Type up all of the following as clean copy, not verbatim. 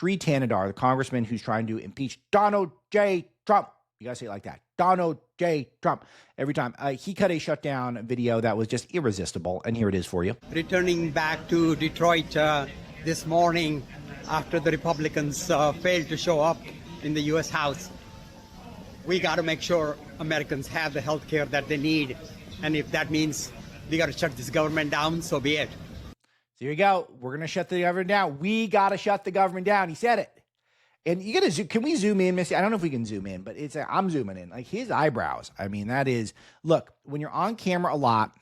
Shri Thanedar, the congressman who's trying to impeach Donald J. Trump. You got to say it like that. Donald J. Trump. Every time. He cut a shutdown video that was just irresistible. And here it is for you. Returning back to Detroit this morning after the Republicans failed to show up in the U.S. House. We got to make sure Americans have the health care that they need. And if that means we got to shut this government down, so be it. So here you go. We're going to shut the government down. We got to shut the government down. He said it. And you got to zoom. Can we zoom in, Missy? I don't know if we can zoom in, but I'm zooming in. Like his eyebrows. I mean, that is, look, when you're on camera a lot,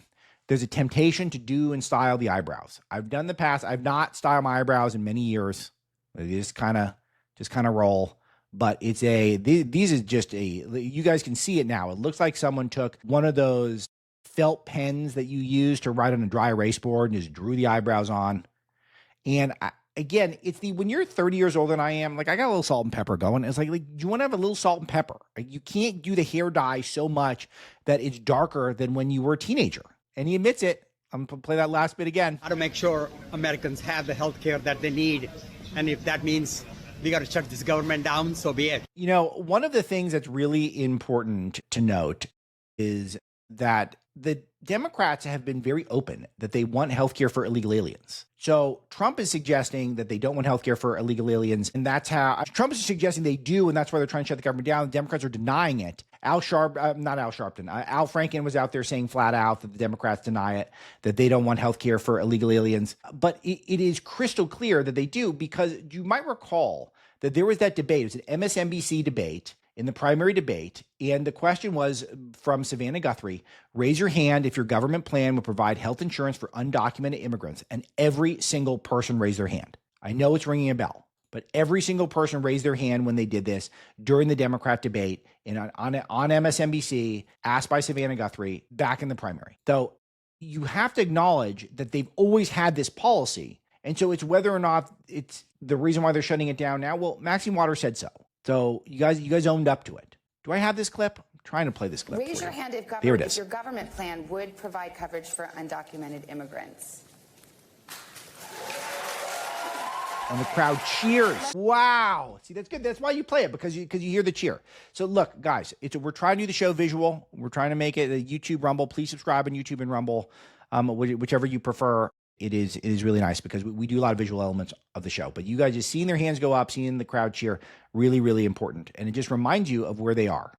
there's a temptation to do and style the eyebrows. I've done the past. I've not styled my eyebrows in many years. They just kind of roll. But these is just you guys can see it now. It looks like someone took one of those felt pens that you use to write on a dry erase board and just drew the eyebrows on. And again, when you're 30 years older than I am, like I got a little salt and pepper going. It's like you want to have a little salt and pepper. You can't do the hair dye so much that it's darker than when you were a teenager. And he admits it. I'm going to play that last bit again. Got to make sure Americans have the health care that they need. And if that means we got to shut this government down, so be it. You know, one of the things that's really important to note is that the Democrats have been very open that they want healthcare for illegal aliens. So Trump is suggesting that they don't want healthcare for illegal aliens. And that's how Trump is suggesting they do. And that's why they're trying to shut the government down. The Democrats are denying it. Al Franken was out there saying flat out that the Democrats deny it, that they don't want healthcare for illegal aliens. But it is crystal clear that they do, because you might recall that there was that debate. It was an MSNBC debate in the primary debate. And the question was from Savannah Guthrie: raise your hand if your government plan would provide health insurance for undocumented immigrants. And every single person raised their hand. I know it's ringing a bell, but every single person raised their hand when they did this during the Democrat debate on MSNBC, asked by Savannah Guthrie back in the primary. So you have to acknowledge that they've always had this policy. And so it's whether or not it's the reason why they're shutting it down now. Well, Maxine Waters said so. So you guys owned up to it. Do I have this clip? I'm trying to play this clip. Raise your hand if your government plan would provide coverage for undocumented immigrants. And the crowd cheers. Wow. See, that's good. That's why you play it, because you hear the cheer. So look, guys, we're trying to do the show visual. We're trying to make it a YouTube Rumble. Please subscribe on YouTube and Rumble, whichever you prefer. It is really nice because we do a lot of visual elements of the show. But you guys just seeing their hands go up, seeing the crowd cheer, really, really important. And it just reminds you of where they are.